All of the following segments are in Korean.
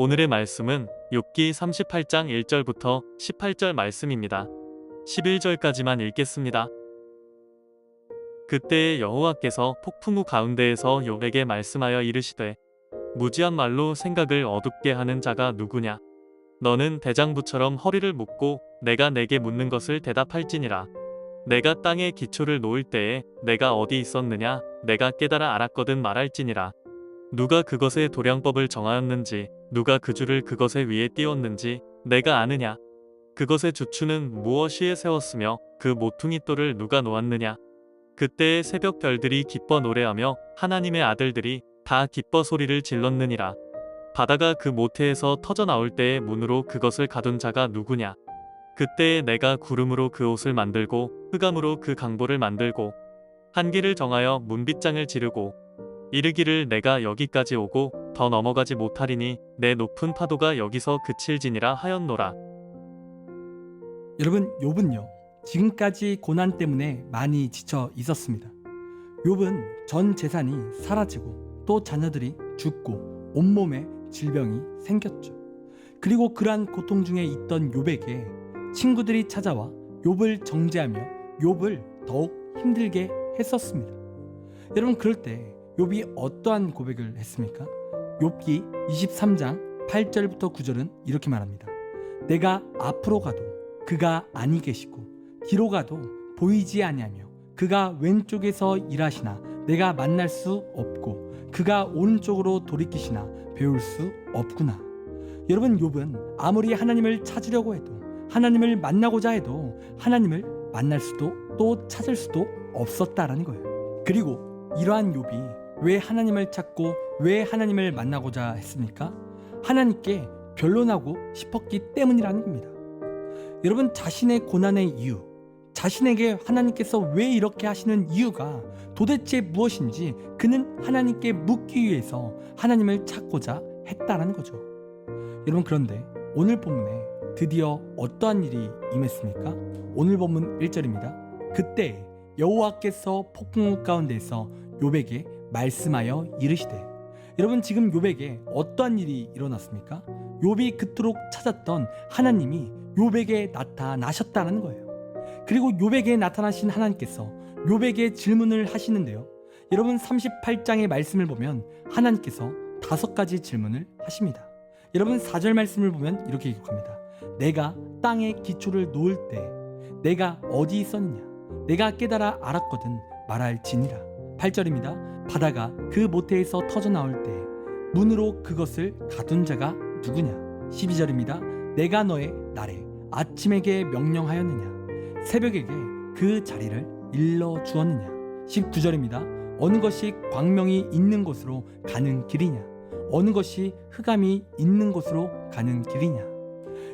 오늘의 말씀은 욥기 38장 1절부터 18절 말씀입니다. 11절까지만 읽겠습니다. 그때에 여호와께서 폭풍우 가운데에서 욥에게 말씀하여 이르시되 무지한 말로 생각을 어둡게 하는 자가 누구냐? 너는 대장부처럼 허리를 묶고 내가 내게 묻는 것을 대답할지니라. 내가 땅에 기초를 놓을 때에 내가 어디 있었느냐? 내가 깨달아 알았거든 말할지니라. 누가 그것의 도량법을 정하였는지 누가 그 줄을 그것의 위에 띄웠는지 내가 아느냐? 그것의 주추는 무엇이에 세웠으며 그 모퉁이 돌을 누가 놓았느냐? 그때의 새벽 별들이 기뻐 노래하며 하나님의 아들들이 다 기뻐 소리를 질렀느니라. 바다가 그 모태에서 터져 나올 때의 문으로 그것을 가둔 자가 누구냐? 그때에 내가 구름으로 그 옷을 만들고 흑암으로 그 강보를 만들고 한기를 정하여 문빗장을 지르고 이르기를 내가 여기까지 오고 더 넘어가지 못하리니 내 높은 파도가 여기서 그칠지니라 하였노라. 여러분, 욥은요 지금까지 고난 때문에 많이 지쳐 있었습니다. 욥은 전 재산이 사라지고 또 자녀들이 죽고 온몸에 질병이 생겼죠. 그리고 그러한 고통 중에 있던 욥에게 친구들이 찾아와 욥을 정죄하며 욥을 더욱 힘들게 했었습니다. 여러분, 그럴 때 욥이 어떠한 고백을 했습니까? 욥기 23장 8절부터 9절은 이렇게 말합니다. 내가 앞으로 가도 그가 아니 계시고 뒤로 가도 보이지 아니하며 그가 왼쪽에서 일하시나 내가 만날 수 없고 그가 오른쪽으로 돌이키시나 배울 수 없구나. 여러분, 욥은 아무리 하나님을 찾으려고 해도 하나님을 만나고자 해도 하나님을 만날 수도 또 찾을 수도 없었다라는 거예요. 그리고 이러한 욥이 왜 하나님을 찾고 왜 하나님을 만나고자 했습니까? 하나님께 변론하고 싶었기 때문이라는 겁니다. 여러분, 자신의 고난의 이유, 자신에게 하나님께서 왜 이렇게 하시는 이유가 도대체 무엇인지 그는 하나님께 묻기 위해서 하나님을 찾고자 했다라는 거죠. 여러분, 그런데 오늘 본문에 드디어 어떠한 일이 임했습니까? 오늘 본문 1절입니다. 그때 여호와께서 폭풍우 가운데에서 욥에게 말씀하여 이르시되. 여러분, 지금 욥에게 어떠한 일이 일어났습니까? 욥이 그토록 찾았던 하나님이 욥에게 나타나셨다는 거예요. 그리고 욥에게 나타나신 하나님께서 욥에게 질문을 하시는데요. 여러분, 38장의 말씀을 보면 하나님께서 5가지 질문을 하십니다. 여러분, 4절 말씀을 보면 이렇게 기록합니다. 내가 땅에 기초를 놓을 때 내가 어디 있었느냐? 내가 깨달아 알았거든 말할지니라. 8절입니다. 바다가 그 모태에서 터져 나올 때 문으로 그것을 가둔 자가 누구냐? 12절입니다. 내가 너의 날에 아침에게 명령하였느냐? 새벽에게 그 자리를 일러 주었느냐? 19절입니다. 어느 것이 광명이 있는 곳으로 가는 길이냐? 어느 것이 흑암이 있는 곳으로 가는 길이냐?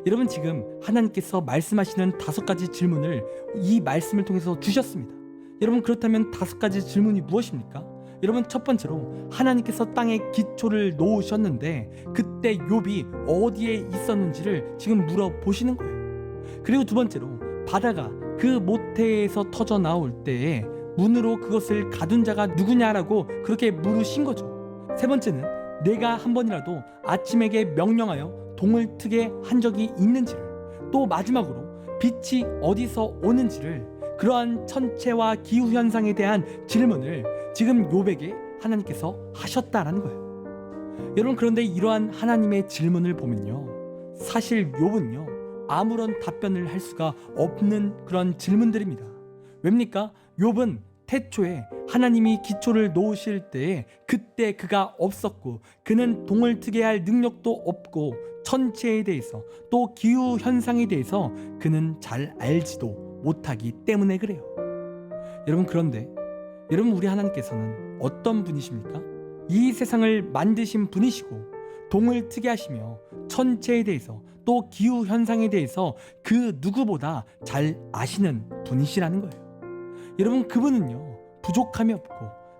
여러분, 지금 하나님께서 말씀하시는 5가지 질문을 이 말씀을 통해서 주셨습니다. 여러분, 그렇다면 5가지 질문이 무엇입니까? 여러분, 첫 번째로 하나님께서 땅에 기초를 놓으셨는데 그때 욥이 어디에 있었는지를 지금 물어보시는 거예요. 그리고 두 번째로 바다가 그 모태에서 터져 나올 때에 문으로 그것을 가둔 자가 누구냐라고 그렇게 물으신 거죠. 세 번째는 내가 한 번이라도 아침에게 명령하여 동을 트게 한 적이 있는지를, 또 마지막으로 빛이 어디서 오는지를, 그러한 천체와 기후현상에 대한 질문을 지금 욥에게 하나님께서 하셨다라는 거예요. 여러분, 그런데 이러한 하나님의 질문을 보면요, 사실 욥은요 아무런 답변을 할 수가 없는 그런 질문들입니다. 왜입니까? 욥은 태초에 하나님이 기초를 놓으실 때에 그때 그가 없었고 그는 동을 트게 할 능력도 없고 천체에 대해서 또 기후 현상에 대해서 그는 잘 알지도 못하기 때문에 그래요. 여러분, 그런데 여러분, 우리 하나님께서는 어떤 분이십니까? 이 세상을 만드신 분이시고 동을 트게 하시며 천체에 대해서 또 기후 현상에 대해서 그 누구보다 잘 아시는 분이시라는 거예요. 여러분, 그분은요 부족함이 없고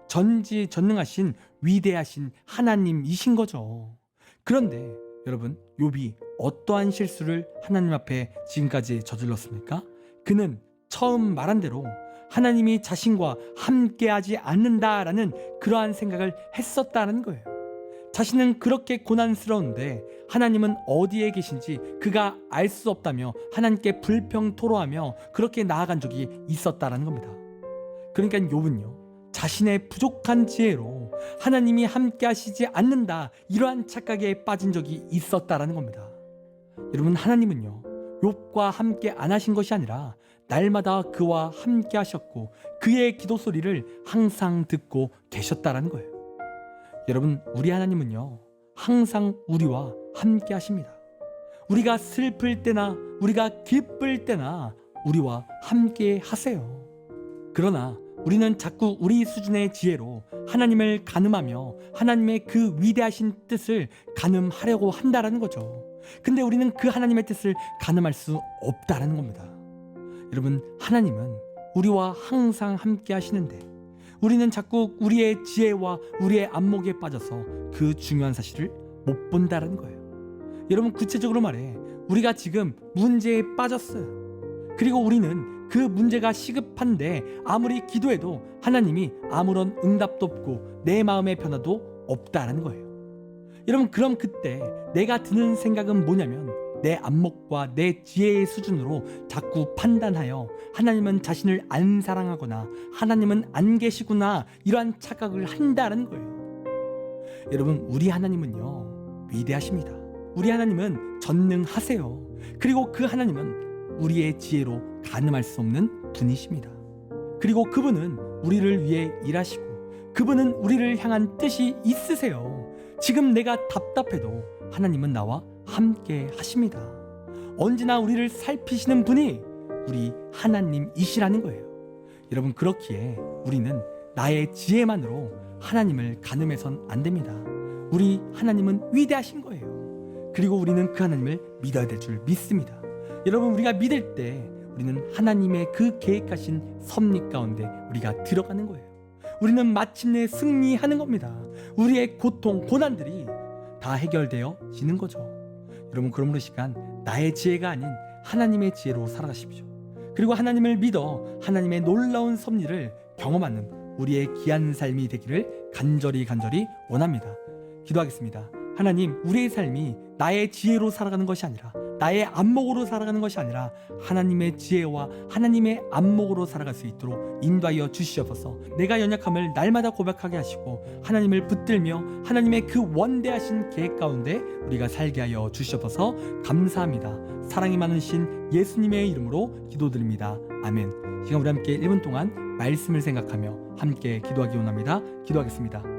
전지전능하신 위대하신 하나님이신 거죠. 그런데 여러분, 욥이 어떠한 실수를 하나님 앞에 지금까지 저질렀습니까? 그는 처음 말한 대로 하나님이 자신과 함께하지 않는다라는 그러한 생각을 했었다는 거예요. 자신은 그렇게 고난스러운데 하나님은 어디에 계신지 그가 알 수 없다며 하나님께 불평 토로하며 그렇게 나아간 적이 있었다라는 겁니다. 그러니까 욥은요, 자신의 부족한 지혜로 하나님이 함께 하시지 않는다, 이러한 착각에 빠진 적이 있었다라는 겁니다. 여러분, 하나님은요, 욥과 함께 안 하신 것이 아니라 날마다 그와 함께 하셨고 그의 기도 소리를 항상 듣고 계셨다라는 거예요. 여러분, 우리 하나님은요, 항상 우리와 함께 하십니다. 우리가 슬플 때나 우리가 기쁠 때나 우리와 함께 하세요. 그러나 우리는 자꾸 우리 수준의 지혜로 하나님을 가늠하며 하나님의 그 위대하신 뜻을 가늠하려고 한다라는 거죠. 근데 우리는 그 하나님의 뜻을 가늠할 수 없다라는 겁니다. 여러분, 하나님은 우리와 항상 함께 하시는데 우리는 자꾸 우리의 지혜와 우리의 안목에 빠져서 그 중요한 사실을 못 본다라는 거예요. 여러분, 구체적으로 말해 우리가 지금 문제에 빠졌어요. 그리고 우리는 그 문제가 시급한데 아무리 기도해도 하나님이 아무런 응답도 없고 내 마음의 변화도 없다라는 거예요. 여러분, 그럼 그때 내가 드는 생각은 뭐냐면 내 안목과 내 지혜의 수준으로 자꾸 판단하여 하나님은 자신을 안 사랑하거나 하나님은 안 계시구나, 이러한 착각을 한다는 거예요. 여러분, 우리 하나님은요, 위대하십니다. 우리 하나님은 전능하세요. 그리고 그 하나님은 우리의 지혜로 가늠할 수 없는 분이십니다. 그리고 그분은 우리를 위해 일하시고 그분은 우리를 향한 뜻이 있으세요. 지금 내가 답답해도 하나님은 나와 함께 하십니다. 언제나 우리를 살피시는 분이 우리 하나님이시라는 거예요. 여러분, 그렇기에 우리는 나의 지혜만으로 하나님을 가늠해선 안 됩니다. 우리 하나님은 위대하신 거예요. 그리고 우리는 그 하나님을 믿어야 될 줄 믿습니다. 여러분, 우리가 믿을 때 우리는 하나님의 그 계획하신 섭리 가운데 우리가 들어가는 거예요. 우리는 마침내 승리하는 겁니다. 우리의 고통, 고난들이 다 해결되어지는 거죠. 여러분, 그러므로 시간 나의 지혜가 아닌 하나님의 지혜로 살아가십시오. 그리고 하나님을 믿어 하나님의 놀라운 섭리를 경험하는 우리의 귀한 삶이 되기를 간절히 원합니다. 기도하겠습니다. 하나님, 우리의 삶이 나의 지혜로 살아가는 것이 아니라 나의 안목으로 살아가는 것이 아니라 하나님의 지혜와 하나님의 안목으로 살아갈 수 있도록 인도하여 주시옵소서. 내가 연약함을 날마다 고백하게 하시고 하나님을 붙들며 하나님의 그 원대하신 계획 가운데 우리가 살게 하여 주시옵소서. 감사합니다. 사랑이 많으신 예수님의 이름으로 기도드립니다. 아멘. 지금 우리 함께 1분 동안 말씀을 생각하며 함께 기도하기 원합니다. 기도하겠습니다.